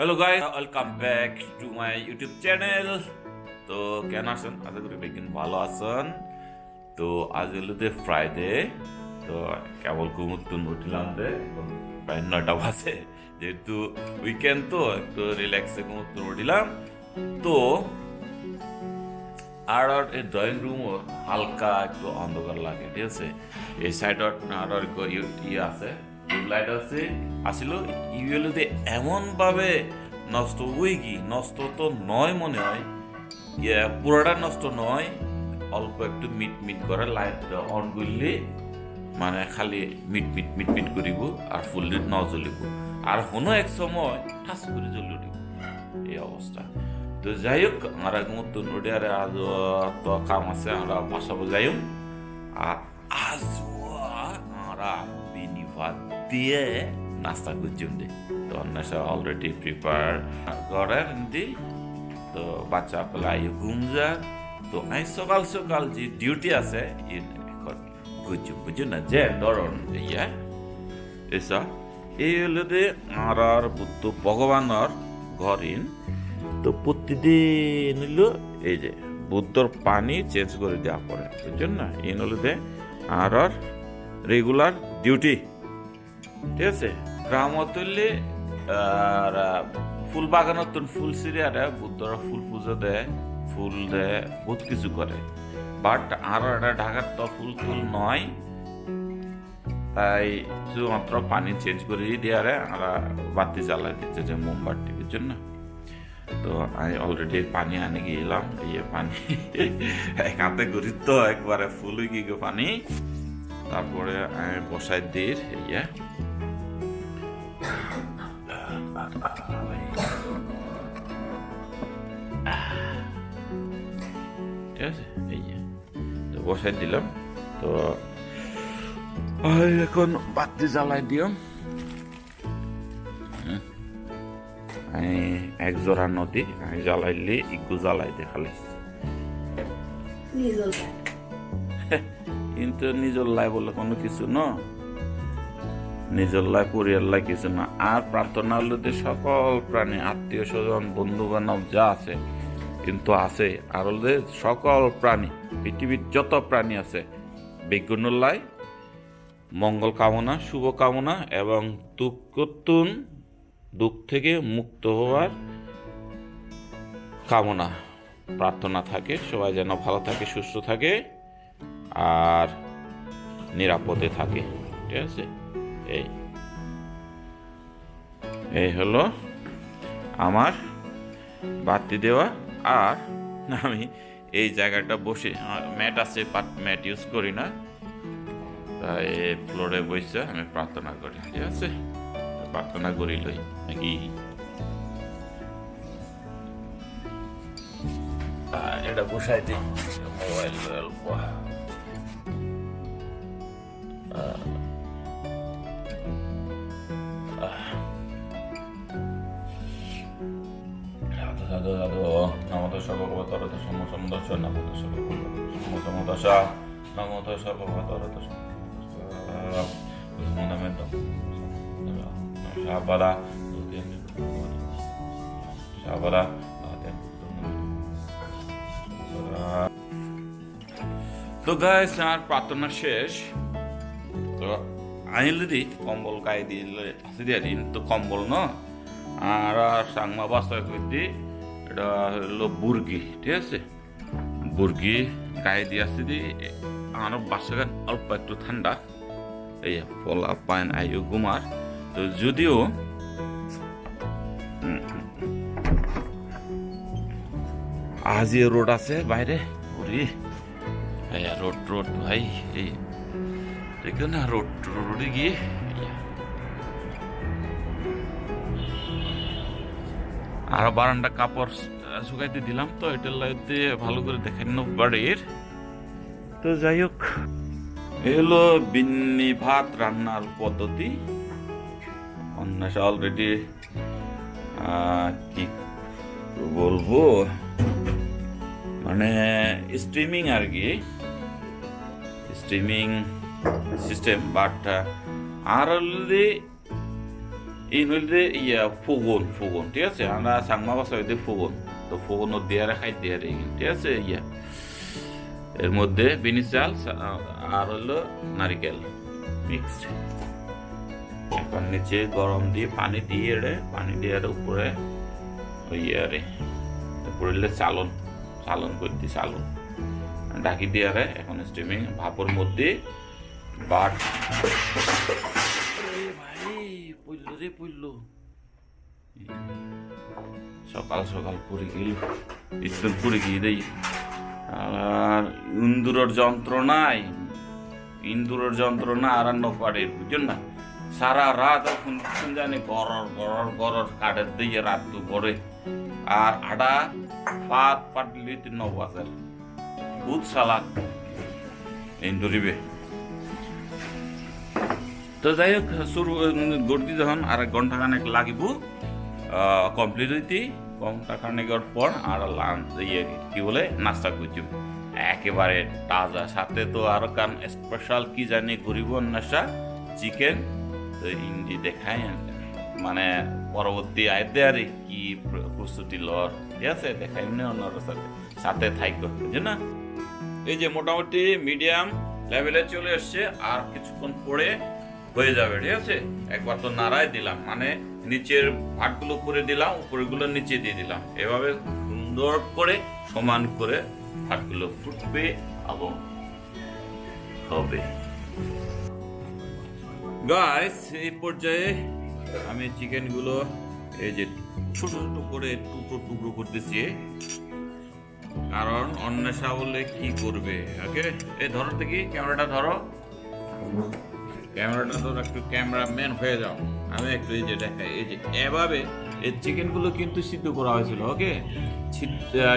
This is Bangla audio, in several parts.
Hello guys, welcome back to my YouTube channel. তো কেন আছেন? আশা করি বেগিন ভালো আছেন। তো আজ হলো ফ্রাইডে। তো কেবল ঘুমুতুন উঠলাম প্রায় 9টা বাজে, যেহেতু উইকেন্ড তো একটু রিল্যাক্সে ঘুমুতুন উঠলাম। তো আর এই ড্রয়িং রুমও হালকা একটু অন্ধকার লাগে, ঠিক আছে। এই সাইডত আর ইয়ে আছে, টিউবলাইট আছে আসিল ইউএলতে এমন ভাবে নষ্ট হয়ে কি নষ্ট তো নয় মনে হয়, পুরোটা নষ্ট নয়, অল্প একটু মিট মিট করে লাইট অন করলে মানে খালি মিট মিট মিট মিট করিব আর ফুললি ন জ্বলিব আর কোনো এক সময় ঠাস করে জ্বলি উঠিব, এই অবস্থা। তো যাই হোক, আমরা নতুন ওডিয়ারে আজ তো কাম আছে, আমরা বাসাবো যাই আর আজ আমরা বিনি ভাত দিয়ে নাস্তা করছি। তো অন্যসা অলরেডি প্রিপেয়ার করেন দি। তো বাচ্চা পেলাই ঘুম যা। তো আমি সকাল সকাল যে ডিউটি আছে এখন বুঝছো বুঝছো না যে ধরন ইয়া এসা এই হলো যে আর বুদ্ধ ভগবানের ঘরিন। তো প্রতিদিন হইলো এই যে বুদ্ধর পানি চেঞ্জ করে দেওয়া পড়ে, বুঝছেন না। এই হলো যে আর রেগুলার ডিউটি, ঠিক আছে। গ্রামত হইলে আর ফুল বাগানত ফুল সিরিয়ারে বুদ্ধরা ফুল পুজো দেয়, ফুল দেয়, বহুত কিছু করে। বাট আর এটা ঢাকার তো ফুল ফুল নয়, তাই শুধুমাত্র পানি চেঞ্জ করে দিয়ারে আমরা বাতি জ্বালাই দিচ্ছে, যে মোমবাতি, বুঝছেন না। তো আমি অলরেডি পানি আনি গেলাম, ইয়ে পানি এক হাতে করি তো একবারে ফুল গিয়ে পানি, তারপরে আমি বসাই দিই ইয়ে। ঠিক আছে, এই তো বসাই দিলাম। তো এখন বাতি জ্বালাই দিও। আমি এক জোড়া নদী আমি জ্বালাইলে ইগু জ্বালাই দিয়ে খালি, কিন্তু নিজের লাই বলে কোনো কিছু ন, নিজের লাই পরিবার লাই কিছু না। আর প্রার্থনা হলো যে সকল প্রাণী, আত্মীয় স্বজন, বন্ধু বান্ধব যা আছে কিন্তু আছে, আর হলো যে সকল প্রাণী, পৃথিবীর যত প্রাণী আছে বিজ্ঞানের লাই মঙ্গল কামনা, শুভ কামনা এবং দুঃখ থেকে মুক্ত হওয়ার কামনা প্রার্থনা থাকে। সবাই যেন ভালো থাকে, সুস্থ থাকে আর নিরাপদে থাকে, ঠিক আছে। এই হলো আমার বাতি দেওয়া। আর আমি এই জায়গাটা বসে, ম্যাট আছে, ম্যাট ইউজ করি না, তাই ফ্লোরে বসে আমি প্রার্থনা করি, ঠিক আছে। প্রার্থনা করি লই নাকি এটা বসাই দিই মোবাইল। নমত সর্বভূতরত সমসমদর্শ নমত সর্বভূতসমদর্শ নমত সর্বভূতরত সমদমেত সাবারা সাবারা। তো গাইস, আমার প্রার্থনা শেষ। তো আনিলে দি কম্বল গায়ে দিলে আসি দিয়ে দিন, তো কম্বল ন আর সাংমা বাস্তব দি এটা হলো বুর্গি, ঠিক আছে। বুর্গি গায়ে দিয়ে আসি দি আমার বাসাগান অল্প একটু ঠান্ডা, এই পলা পাইন আইও গুমার। তো যদিও আজ রোড আছে বাইরে, রোড রোড ভাই, এই দেখো না রোডে গিয়ে আর বারান্দা কাপড় শুকাইতে দিলাম, তো এটার লাইতে ভালো করে দেখেন বাড়ির। তো যাই হোক, এলো বিন্নি ভাত রান্নার পদ্ধতি। অন্যান্য অলরেডি কি বলবো, মানে স্ট্রিমিং আর কি, স্ট্রিমিং সিস্টেম। বাট আর অলরেডি এই নইলে ইয়া ফোগন ঠিক আছে, আমরা সাংমা ভাষা হইতে ফোগন, তো ফোগন দিয়ে খাই দিয়ে ঠিক আছে। ইয়া এর মধ্যে বিনি চাল আর হলো নারিকেল মিক্সড। এখন নিচে গরম দিয়ে পানি দিয়ে উপরে ইয়ে উপরে চালন করতে ঢাকি দিয়ে এখন স্টিমিং ভাপর মধ্যে বাট পড়লো সকাল পড়ে গেল, স্কুল পড়ে গিয়ে দেই। আর ইন্দুরের যন্ত্রণা আর পারে, বুঝছেন না, সারা রাত এখন জানি গরর কাঠের দিয়ে রাত তো পরে। আর আডা পাটলি 9 বাজার বহুত সালাক ইন্দুরিবে। তো যাই হোক শুরু গড়তি যখন আর 1 ঘন্টা খানেক লাগিব কমপ্লিট হইতে, ঘন্টা খানেকের পর আর কি বলে নাস্তা করছি একেবারে তাজা, সাথে তো আর কান স্পেশাল কি জানি গরিব নাস্তা চিকেন। তো ইন্দি দেখায় মানে পরবর্তী আয়তে আর কি প্রস্তুতি লর, ঠিক আছে, দেখাই অন্যর সাথে থাইকো, বুঝছেন না। এই যে মোটামুটি মিডিয়াম লেভেলে চলে আসছে, আর কিছুক্ষণ পরে হয়ে যাবে, ঠিক আছে। একবার তো নাড়াই দিলাম, মানে নিচের ভাতগুলো উপরে দিলাম, উপরেগুলো নিচে দিয়ে দিলাম, এভাবে সুন্দর করে সমান করে ভাতগুলো ফুটবে এবং হবে। গাইস এই পর্যায়ে আমি চিকেনগুলো এই যে ছোট ছোট করে টুকরো করতেছি, কারণ অন্বেষা বলে কি করবে। ওকে, এই ধরো দেখি, ক্যামেরাটা ধরো একটু ক্যামেরাম্যান হয়ে যাও। আমি একটু এই যে দেখাই, এই যে এভাবে এই চিকেনগুলো কিন্তু সিদ্ধ করা হয়েছিল। ওকে,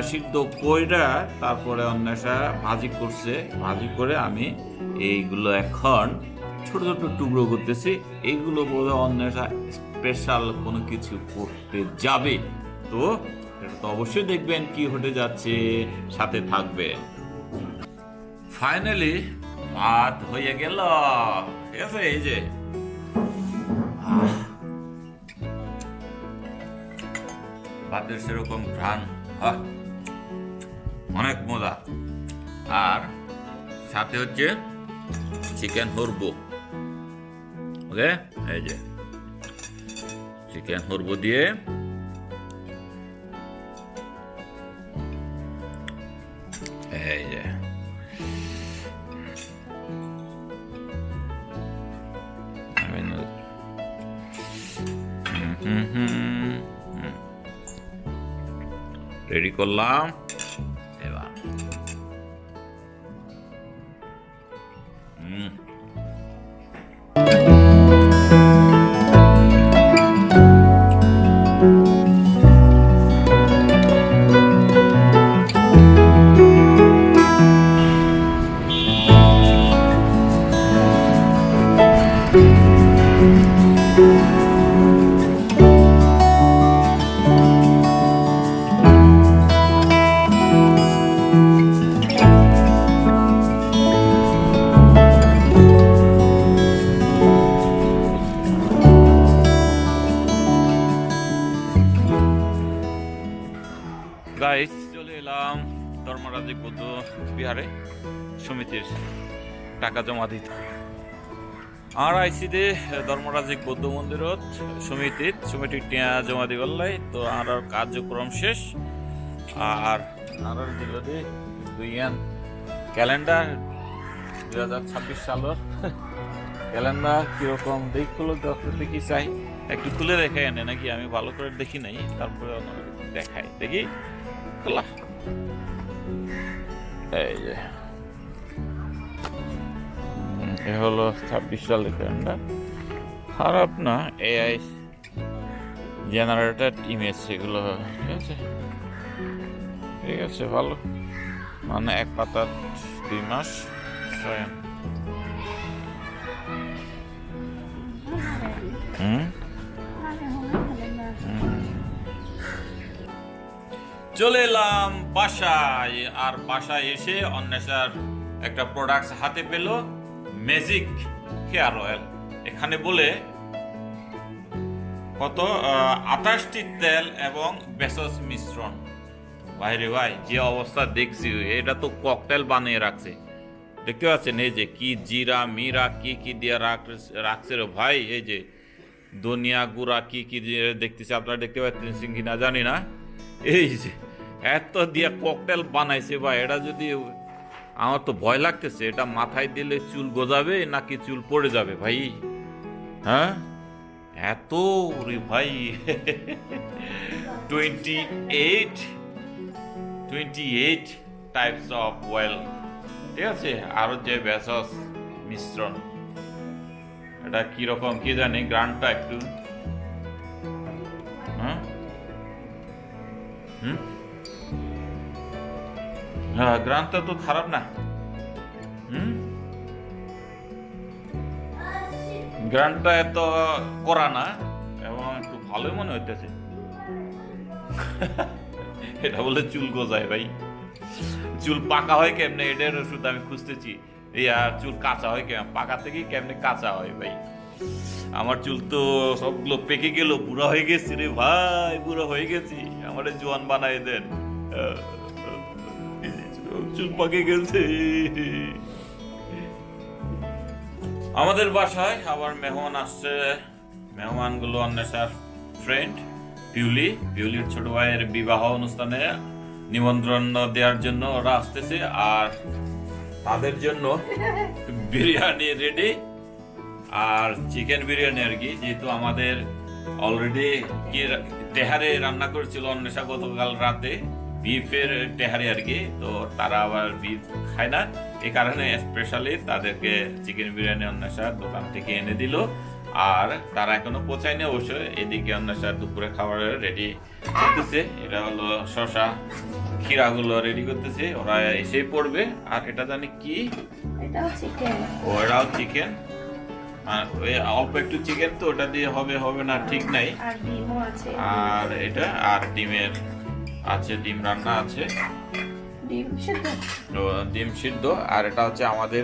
সিদ্ধ কইরা তারপরে অন্বেষা ভাজি করে আমি এইগুলো এখন ছোট ছোট টুকরো করতেছি। এইগুলো বলে অন্বেষা স্পেশাল কোনো কিছু করতে যাবে, তো এটা তো অবশ্যই দেখবেন কি হতে যাচ্ছে, সাথে থাকবে। ফাইনালি ভাত হয়ে গেল, ঠিক আছে। এই যে ভাতের সেরকম ঘ্রাণ, অনেক মজা। আর সাথে হচ্ছে চিকেন হুরবো। ওকে, এই যে চিকেন হুরবো দিয়ে এই যে রেডি করলাম। এবার গাইস চলে এলাম ধর্মরাজিক বৌদ্ধ বিহারে সমিতির টাকা জমা দিতে। আর আইসি দে ধর্মরাজিক বৌদ্ধ মন্দিরত সমিতির টিয়া জমা দি গলাই, তো আর কার্যক্রম শেষ। আর দিল দে ক্যালেন্ডার 2026 সালের ক্যালেন্ডার কিরকম দেখলো দেখি চাই, একটু খুলে দেখাই আনে নাকি, আমি ভালো করে দেখি নাই, তারপরে দেখাই দেখি। এই যে এ হলো 26 সালের ক্যালেন্ডার। খারাপ না, এআই জেনারেটেড ইমেজ এগুলো, ঠিক আছে ভালো, মানে 1 পাতা 2 মাস। চলে এলাম বাসায়। আর বাসায় এসে অন্বেষার একটা প্রোডাক্ট হাতে পেল, ম্যাজিক হেয়ার অয়েল। এখানে বলে কত 28টি তেল এবং বেসস মিশ্রণ। ভাইরে ভাই, যে অবস্থা দেখছি, এটা তো ককটেল বানিয়ে রাখছে। দেখতে পাচ্ছেন এই যে কি জিরা মিরা কি কি দিয়ে রাখছে রে ভাই। এই যে ধনিয়া গুঁড়া কি কি দিয়ে দেখতেছি, আপনারা দেখতে পাচ্ছেন কিনা জানি না। এই যে এত দিয়ে ককটেল বানাইছে ভাই, এটা যদি, আমার তো ভয় লাগতেছে, এটা মাথায় দিলে চুল গজাবে নাকি চুল পড়ে যাবে ভাই। হ্যাঁ, এত রে ভাই। 28 টাইপস অফ অয়েল, ঠিক আছে। আরো যে ভেষজ মিশ্রণ, এটা কিরকম কি জানি, গ্রানটা একটু হ্যাঁ, গ্রানটা তো খারাপ না। গ্রানটা এত করা না এবং একটু ভালোই মনে হইতেছে। এটা বলে চুল গজায় ভাই। চুল পাকা হয় কেমনে, এটার ওষুধ আমি খুঁজতেছি। এই আর চুল কাঁচা হয় কেমন, পাকা থেকে কেমনে কাঁচা হয় ভাই। আমার চুল তো সবগুলো পেকে গেল, বুড়া হয়ে গেছি রে ভাই, বুড়া হয়ে গেছি। আমার জোয়ান বানাই দেন, চুল পাকে গেছে। আমাদের বাসায় আবার মেহমান আসছে। মেহমানগুলো অন্বেষার ফ্রেন্ড পিউলির ছোট ভাইয়ের বিবাহ অনুষ্ঠানে নিমন্ত্রণ দেওয়ার জন্য ওরা আসতেছে। আর তাদের জন্য বিরিয়ানি রেডি, আর চিকেন বিরিয়ানি আর কি। যেহেতু আমাদের অলরেডি কি তেহারে রান্না করেছিল অন্বেষা গতকাল রাতে, বিফের তেহারি আর কি। তো তারা আবার বিফ খায় না, এই কারণে স্পেশালি তাদেরকে চিকেন বিরিয়ানি অন্বেষার দোকান থেকে এনে দিল। আর তারা এখনো পৌঁছায়নি অবশ্য। এদিকে অন্বেষার দুপুরে খাবার রেডি করতেছে। এটা হলো শসা খিরাগুলো রেডি করতেছে, ওরা এসেই পড়বে। আর এটা জানি কি, এটাও চিকেন। আর ওই অল্প একটু চিকেন, তো ওটা দিয়ে হবে না ঠিক নাই। আর এটা আর ডিমের আছে, ডিম রান্না আছে, ডিম সিদ্ধ। আর এটা হচ্ছে আমাদের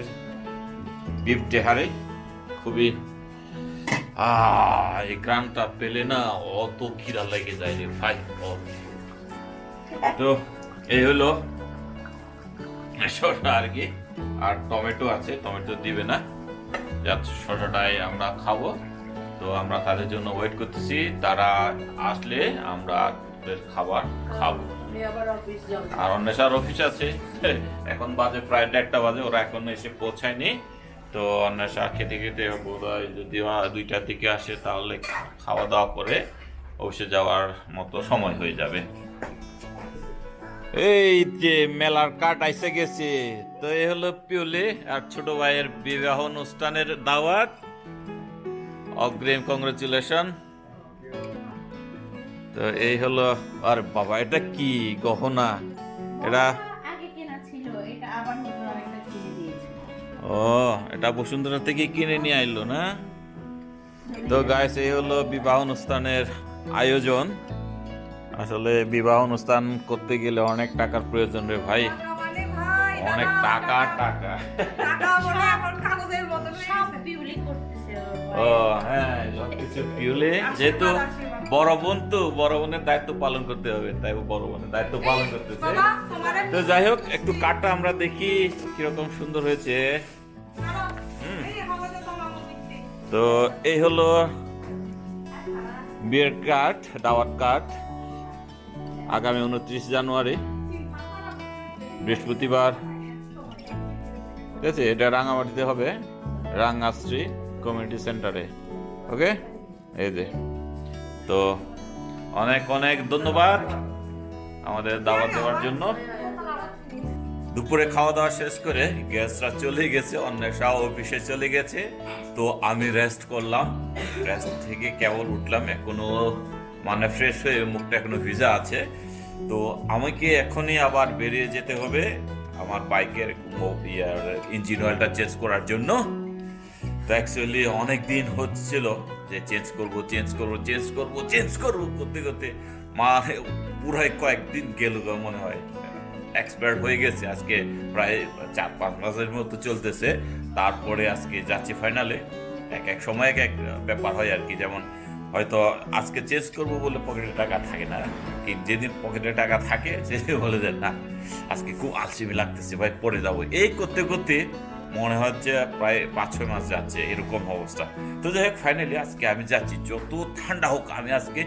বিফ তেহারি। খুবই এই গ্রামটা পেলে না অত খিদা লেগে যায় রে ভাই। তো এই হলো শসা আর কি, আর টমেটো আছে, টমেটো দিবে না, যাচ্ছে শসাটাই আমরা খাবো। তো আমরা তাদের জন্য ওয়েট করতেছি, তারা আসলে আমরা খাবার খাবো। আর অন্বেষার অফিস আছে, এখন বাজে প্রায় 1:30 বাজে, ওরা এখন এসে পৌঁছায়নি। তো অন্বেষা খেতে খেতে বোধহয় যদি 2টার দিকে আসে, তাহলে খাওয়া দাওয়া করে অফিসে যাওয়ার মতো সময় হয়ে যাবে। এই যে মেলার কাট আইসে গেছে। তো এই হলো পিউলি আর ছোট ভাইয়ের বিবাহ অনুষ্ঠানের দাওয়াত। অগ্রিম কংগ্রেচুলেশন। তো এই হলো, আর বাবা এটা কি গহনা, এটা ও এটা বসুন্ধরা থেকে কিনে নিয়ে আইলো না। তো গাইস, এই হলো বিবাহ অনুষ্ঠানের আয়োজন। আসলে বিবাহ অনুষ্ঠান করতে গেলে অনেক টাকার প্রয়োজন রে ভাই, অনেক টাকা। ও হ্যাঁ, সবকিছু পিউলি, যেহেতু বড় বোন, তো বড় বোনের দায়িত্ব পালন করতে হবে, তাই বড় বোনের দায়িত্ব পালন করতেছে। তো যাই হোক, একটু কাঠটা আমরা দেখি কিরকম সুন্দর হয়েছে। তো এই হলো বিয়ের কাঠ, দাওয়াত কাঠ। আগামী 29 জানুয়ারি বৃহস্পতিবার, ঠিক আছে। এটা রাঙামাটিতে হবে, রাঙ্গাশ্রী কমিউনিটি সেন্টারে। ওকে, এই যে। তো অনেক অনেক ধন্যবাদ আমাদের দাওয়াত দেওয়ার জন্য। দুপুরে খাওয়া দাওয়া শেষ করে গেস্টরা চলে গেছে, অন্বেষা অফিসে চলে গেছে। তো আমি রেস্ট করলাম, রেস্ট থেকে কেবল উঠলাম, এখনো মানে ফ্রেশ হয়ে মুখটা এখনো ভিজা আছে। তো আমাকে এখনই আবার বেরিয়ে যেতে হবে আমার বাইকের ইঞ্জিন অয়েলটা চেঞ্জ করার জন্য। তো অ্যাকচুয়ালি অনেক দিন হচ্ছিল যে চেঞ্জ করবো করতে করতে মানে পুরাই কয়েকদিন গেল মনে হয়, এক্সপায়ার হয়ে গেছে। আজকে প্রায় 4-5 মাসের মতো চলতেছে। তারপরে আজকে যাচ্ছি ফাইনালে। এক এক সময় এক এক ব্যাপার হয় আর কি। যেমন হয়তো আজকে চেঞ্জ করবো বলে পকেটে টাকা থাকে না, কি যেদিন পকেটে টাকা থাকে সেদিন বলে দেন না আজকে খুব আলসেমি লাগতেছে ভাই পরে যাবো, এই করতে করতে মনে হচ্ছে প্রায় 5-6 মাস যাচ্ছে এরকম অবস্থা। তো যাই হোক ফাইনালি আজকে আমি যাচ্ছি, যত ঠান্ডা হোক আমি আজকে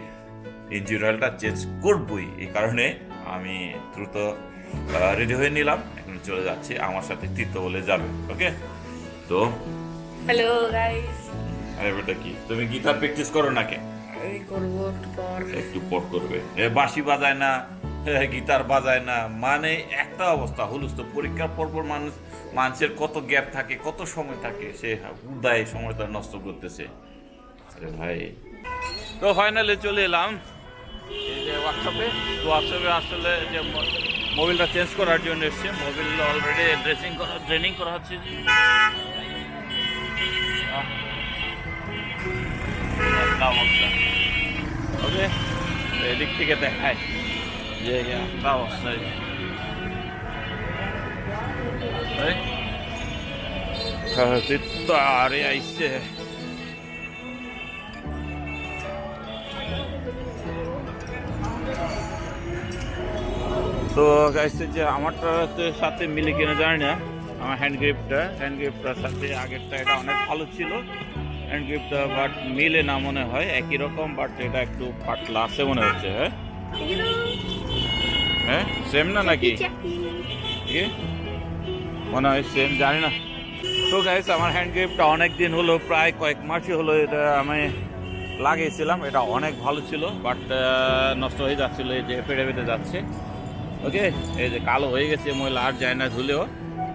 ইঞ্জিন অয়েলটা চেঞ্জ করবই। এই কারণে আমি দ্রুত রেডি হয়ে নিলাম, এখন চলে যাচ্ছি, আমার সাথে তীর্থ বলে যাবে। ওকে, তো হ্যালো গাইস, আরে বেটা কি তুমি গিটার প্র্যাকটিস করো না কেন? আমি করব একটু পর। একটু পর করবে, বাঁশি বাজায় না, গিটার বাজায় না, মানে একটা অবস্থা হুলস্থ। পরীক্ষার পরপর মানুষের কত গ্যাপ থাকে, কত সময় থাকে, সে উদায় সময়টা নষ্ট করতেছে। আরে ভাই, তো ফাইনালি চলে এলাম এই যে ওয়ার্কশপে। তো ওয়ার্কশপে আসলে যে মোবিলটা চেঞ্জ করার জন্য এসছে, মোবিল অলরেডি ট্রেনিং করা হচ্ছে। একটা অবস্থা, ওকে, এদিক থেকে দেখায় যে একটা অবস্থা। আরে আইসে তো গাইছে যে আমারটার সাথে মিলে কিনা জানি না, আমার হ্যান্ড গ্রিপটার সাথে আগেরটা এটা অনেক ভালো ছিল হ্যান্ড গ্রিপটা, বাট মিলে না মনে হয়, একই রকম, বাট এটা একটু পাতলা আছে মনে হচ্ছে। হ্যাঁ হ্যাঁ, সেম না নাকি? কি মনে হয় সেম, জানি না। তো গাইস আমার হ্যান্ড গ্রিপটা অনেক দিন হলো, প্রায় কয়েক মাসই হলো এটা আমি লাগিয়েছিলাম, এটা অনেক ভালো ছিল, বাট নষ্ট হয়ে যাচ্ছিল, এই যে ফেটে ফেটে যাচ্ছে। ওকে, এই যে কালো হয়ে গেছে, ময়লা আর যায় না ধুলেও।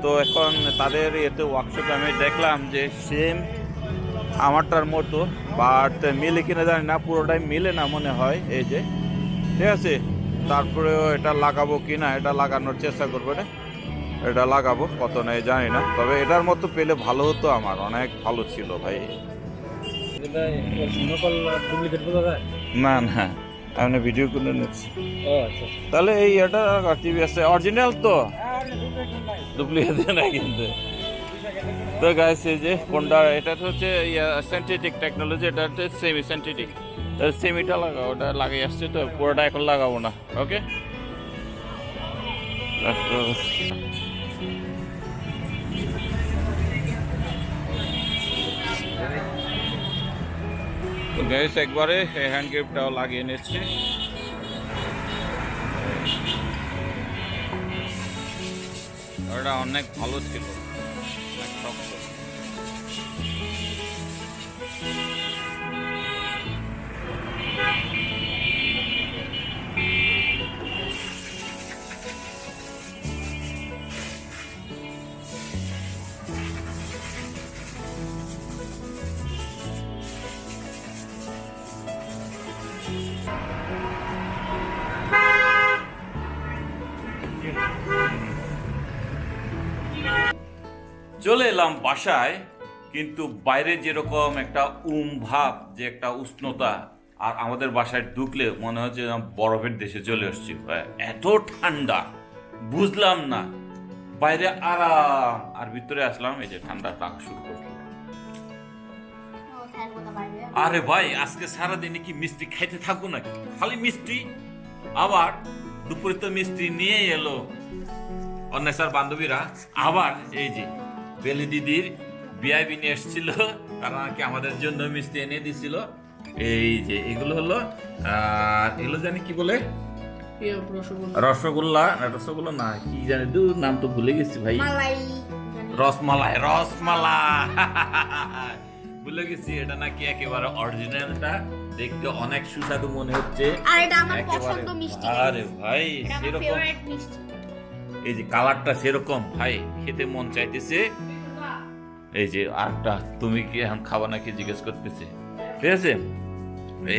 তো এখন তাদের এতে ওয়ার্কশপে আমি দেখলাম যে সেম আমারটার মতো, বাট মিলে কিনা জানি না, পুরোটাই মিলে না মনে হয়। এই যে ঠিক আছে, তারপরেও এটা লাগাবো কিনা, এটা লাগানোর চেষ্টা করবো, এটা লাগাবো, কত নেই জানি না, তবে এটার মতো পেলে ভালো হতো, আমার অনেক ভালো ছিল ভাই। না না, আমি ভিডিও করে নিচ্ছি। তাহলে এই এটা টিভিএস অরিজিনাল তো, ডুপ্লিকেট না কিন্তু। তো গাইস এই যে কোনটা, এটা হচ্ছে সিনথেটিক টেকনোলজি, এটা হচ্ছে সেমি সিনথেটিক, সেমিটা লাগাও, ওটা লাগিয়ে আসছে, তো পুরোটা এখন লাগাবো না। ওকে, তো গাইস একবারে হ্যান্ড গ্রিপটাও লাগিয়ে নিচ্ছে। ওটা অনেক ভালো ছিল, অনেক শক্ত। চলে এলাম বাসায়, কিন্তু বাইরে যেরকম একটা ভাব, যে একটা উষ্ণতা, আর আমাদের বাসায় ঢুকলে মনে হচ্ছে বরফের দেশে চলে আসছি, এত ঠান্ডা বুঝলাম না। বাইরে আরাম, আর ভিতরে আসলাম, এই যে ঠান্ডা লাগা শুরু করলো। আরে ভাই, আজকে সারাদিনে কি মিষ্টি খাইতে থাকবো নাকি? খালি মিষ্টি, আবার দুপুরে তো মিষ্টি নিয়ে এলো অন্বেষার বান্ধবীরা, আবার এই যে বেলি দিদির বিআইবি নিয়ে এসেছিল, তারা নাকি আমাদের জন্য মিষ্টি এনে দিছিল। এই যে এগুলো হলো, এগুলো জানি কি বলে, রসগোল্লা না কি জানি, নাম তো ভুলে গেছি ভাই, রসমালাই ভুলে গেছি। এটা নাকি একেবারে অরিজিনালটা, দেখতে অনেক সুস্বাদু মনে হচ্ছে। আরে ভাই সেরকম, এই যে কালারটা সেরকম ভাই, খেতে মন চাইতেছে। এই যে আরেকটা, তুমি কি এখন খাবা নাকি জিজ্ঞেস করতেছে, ঠিক আছে।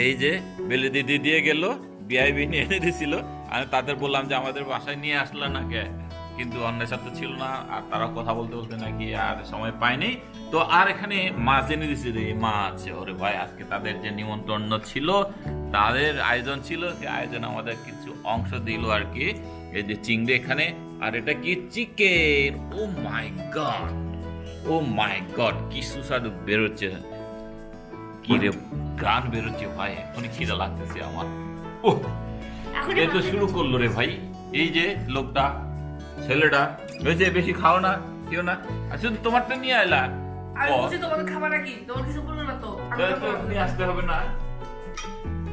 এই যে বেলে দিদি দিয়ে গেল, বিআইবি নিয়ে এনে দিছিল, আমি তাদের বললাম যে আমাদের বাসায় নিয়ে আসলো না কে, কিন্তু অন্যের সাথে ছিল না, আর তারা কথা বলতে বলতে নাকি আর সময় পায়নি। তো আর এখানে মাছ এনে দিছিল, এই মাছ, ওরে ভাই আজকে তাদের যে নিমন্ত্রণ ছিল, তাদের আয়োজন ছিল, সেই আয়োজন আমাদের কিছু অংশ দিল আর কি। এই যে চিংড়ি এখানে, আর এটা কি চিকেন। ও মাই গড, কি সুস্বাদু বেরোচ্ছে, কি রে গান বেরোচ্ছে ভাই, এখনই খিদা লাগতেছে আমার। ও এখন এই তো শুরু করলো রে ভাই, এই যে লোকটা, ছেলেটা হয়েছে, বেশি খাও না, কেউ না, আর শুধু তোমারটা নিয়ে আইলা। আমি বলছি তোমাদের খাবার নাকি, তোমার কিছু বললো না তো। তো নিয়ে আসতে হবে না।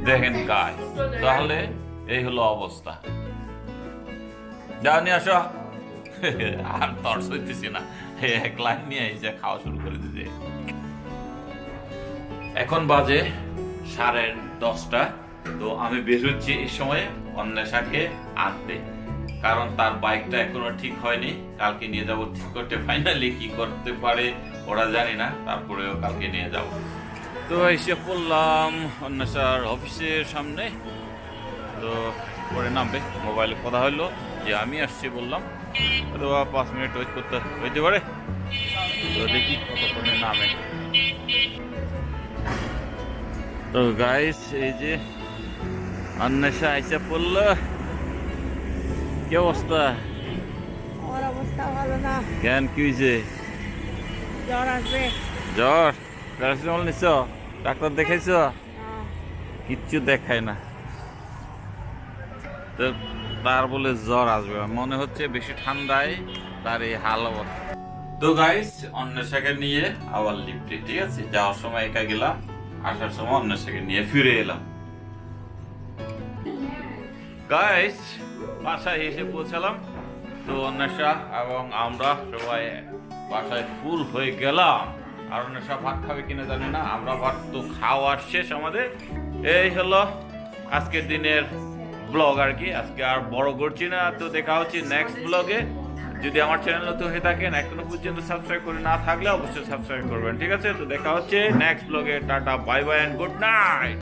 দেখেন গাই, তাহলে এই হলো অবস্থা। যাও নিয়ে আসো। আর তর সইতেছি না, এক লাইন নিয়ে এসে খাওয়া শুরু করে দিতে। এখন বাজে 10:30। তো আমি বের হচ্ছি এই সময় অন্বেষাকে আনতে, কারণ তার বাইকটা এখনো ঠিক হয়নি। কালকে নিয়ে যাব ঠিক করতে, ফাইনালি কি করতে পারে ওরা জানি না, তারপরেও কালকে নিয়ে যাব। তো এসে পড়লাম অন্বেষার অফিসের সামনে। তো পরে নামবে, মোবাইলে কথা হলো যে আমি আসছি বললাম, তো 5 মিনিট ওয়েট করতে হইতে পারে। তো দেখি কতক্ষণে নামে। তো গাইস, এই যে অন্বেষা এসে পড়লো। কি অবস্থা? আমার অবস্থা ভালো না, কেন, কি হয়েছে? জ্বর আসবে। জ্বর? প্যারাসিটামল নিছ? ডাক্তার দেখাইছ? কিচ্ছু দেখায় না। তো তার বলে জ্বর আসবে, মনে হচ্ছে বেশি ঠান্ডায় তার এই হাল অবস্থা। তো গাইস, অন্বেষাকে নিয়ে আবার লিফটে, ঠিক আছে, যাওয়ার সময় একা গেলাম, আসার সময় অন্বেষাকে নিয়ে ফিরে এলাম। গাইস, বাসায় এসে পৌঁছালাম। তো অন্বেষা এবং আমরা সবাই বাসায় ফুল হয়ে গেলাম। আর অন্বেষা ভাত খাবে কিনা জানি না, আমরা ভাত তো খাওয়া শেষ আমাদের। এই হলো আজকের দিনের ব্লগ আর কি, আজকে আর বড় করছি না। তো দেখা হচ্ছে নেক্সট ব্লগে। যদি আমার চ্যানেল নতুন হয়ে থাকেন, এখনো পর্যন্ত সাবস্ক্রাইব করে না থাকলে অবশ্যই সাবস্ক্রাইব করবেন, ঠিক আছে? তো দেখা হচ্ছে নেক্সট ব্লগে। টাটা, bye bye and good night.